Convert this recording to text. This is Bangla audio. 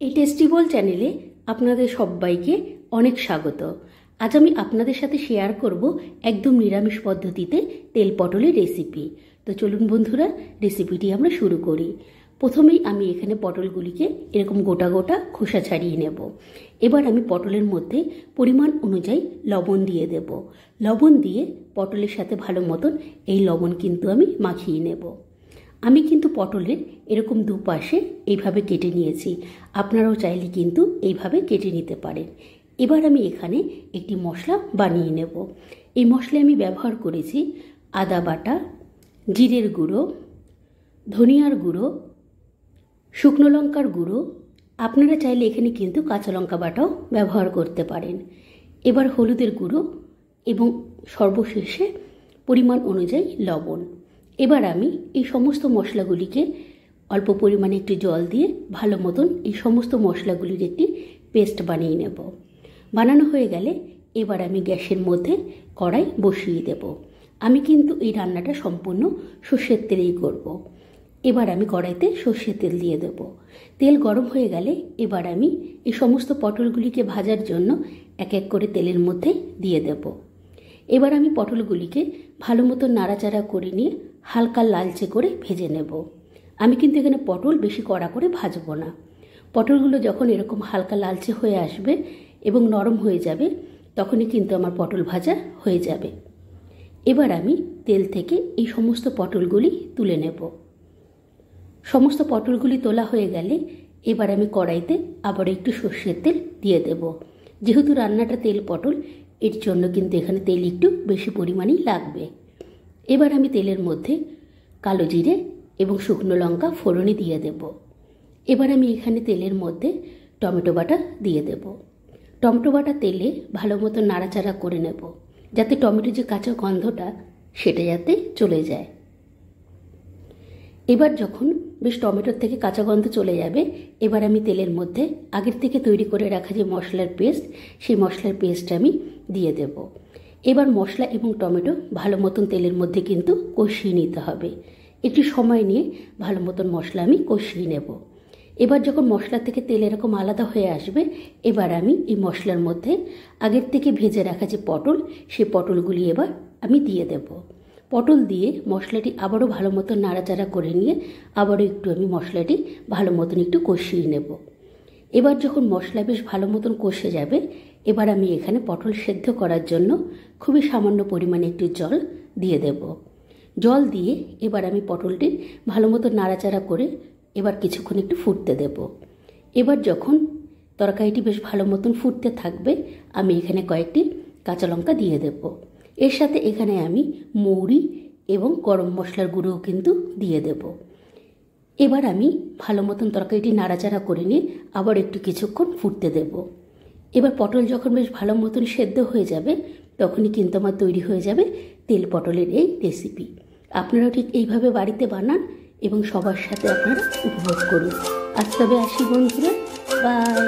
এই টেস্টিবল চ্যানেলে আপনাদের সবাইকে অনেক স্বাগত। আজ আমি আপনাদের সাথে শেয়ার করব একদম নিরামিষ পদ্ধতিতে তেল পটলের রেসিপি। তো চলুন বন্ধুরা, রেসিপিটি আমরা শুরু করি। প্রথমেই আমি এখানে পটলগুলিকে এরকম গোটা গোটা খোসা ছাড়িয়ে নেব। এবার আমি পটলের মধ্যে পরিমাণ অনুযায়ী লবণ দিয়ে দেব। লবণ দিয়ে পটলের সাথে ভালো মতন এই লবণ কিন্তু আমি মাখিয়ে নেব। আমি কিন্তু পটলের এরকম দুপাশে এইভাবে কেটে নিয়েছি, আপনারাও চাইলে কিন্তু এইভাবে কেটে নিতে পারেন। এবার আমি এখানে একটি মশলা বানিয়ে নেব। এই মশলায় আমি ব্যবহার করেছি আদা বাটা, জিরের গুঁড়ো, ধনিয়ার গুঁড়ো, শুকনো লঙ্কার গুঁড়ো। আপনারা চাইলে এখানে কিন্তু কাঁচা লঙ্কা বাটাও ব্যবহার করতে পারেন। এবার হলুদের গুঁড়ো এবং সর্বশেষে পরিমাণ অনুযায়ী লবণ। এবার আমি এই সমস্ত মশলাগুলিকে অল্প পরিমাণে একটু জল দিয়ে ভালো মতন এই সমস্ত মশলাগুলির একটি পেস্ট বানিয়ে নেব। বানানো হয়ে গেলে এবার আমি গ্যাসের মধ্যে কড়াই বসিয়ে দেব। আমি কিন্তু এই রান্নাটা সম্পূর্ণ সর্ষের তেলেই করব। এবার আমি কড়াইতে সর্ষের তেল দিয়ে দেব। তেল গরম হয়ে গেলে এবার আমি এই সমস্ত পটলগুলিকে ভাজার জন্য এক এক করে তেলের মধ্যে দিয়ে দেব। এবার আমি পটলগুলিকে ভালো মতো নাড়াচাড়া করে নিয়ে হালকা লালচে করে ভেজে নেব। আমি কিন্তু এখানে পটল বেশি কড়া করে ভাজবো না। পটলগুলো যখন এরকম হালকা লালচে হয়ে আসবে এবং নরম হয়ে যাবে, তখনই কিন্তু আমার পটল ভাজা হয়ে যাবে। এবার আমি তেল থেকে এই সমস্ত পটলগুলি তুলে নেব। সমস্ত পটলগুলি তোলা হয়ে গেলে এবার আমি কড়াইতে আবার একটু সর্ষের তেল দিয়ে দেব। যেহেতু রান্নাটা তেল পটল, এর জন্য কিন্তু এখানে তেল একটু বেশি পরিমাণেই লাগবে। এবার আমি তেলের মধ্যে কালো জিরে এবং শুকনো লঙ্কা ফোড়নে দিয়ে দেব। এবার আমি এখানে তেলের মধ্যে টমেটো বাটা দিয়ে দেব। টমেটো বাটা তেলে ভালো মতো নাড়াচাড়া করে নেব, যাতে টমেটোর যে কাঁচা গন্ধটা সেটা যাতে চলে যায়। এবার যখন বেশ টমেটোর থেকে কাঁচা গন্ধ চলে যাবে, এবার আমি তেলের মধ্যে আগের থেকে তৈরি করে রাখা যে মশলার পেস্ট, সেই মশলার পেস্ট আমি দিয়ে দেব। এবার মশলা এবং টমেটো ভালো মতন তেলের মধ্যে কিন্তু কষিয়ে নিতে হবে। একটু সময় নিয়ে ভালো মতন মশলা আমি কষিয়ে নেব। এবার যখন মশলা থেকে তেল এরকম আলাদা হয়ে আসবে, এবার আমি এই মশলার মধ্যে আগের থেকে ভেজে রাখা যে পটল, সেই পটলগুলি এবার আমি দিয়ে দেব। পটল দিয়ে মশলাটি আবারও ভালো মতন নাড়াচাড়া করে নিয়ে আবারও একটু আমি মশলাটি ভালো মতন একটু কষিয়ে নেব। এবার যখন মশলা বেশ ভালো মতন কষে যাবে, এবার আমি এখানে পটল সেদ্ধ করার জন্য খুবই সামান্য পরিমাণে একটু জল দিয়ে দেব। জল দিয়ে এবার আমি পটলটি ভালো মতন নাড়াচাড়া করে এবার কিছুক্ষণ একটু ফুটতে দেব। এবার যখন তরকারিটি বেশ ভালো মতন ফুটতে থাকবে, আমি এখানে কয়েকটি কাঁচা লঙ্কা দিয়ে দেব। এর সাথে এখানে আমি মৌরি এবং গরম মশলার গুঁড়োও কিন্তু দিয়ে দেব। এবার আমি ভালো মতন তরকারিটি নাড়াচাড়া করে নিয়ে আবার একটু কিছুক্ষণ ফুটতে দেব। এবার পটল যখন বেশ ভালো মতন সেদ্ধ হয়ে যাবে, তখনই কিন্তু আমার তৈরি হয়ে যাবে তেল পটলের এই রেসিপি। আপনারাও ঠিক এইভাবে বাড়িতে বানান এবং সবার সাথে আপনারা উপভোগ করুন। আজ তবে আসি বন্ধুরা, বাই।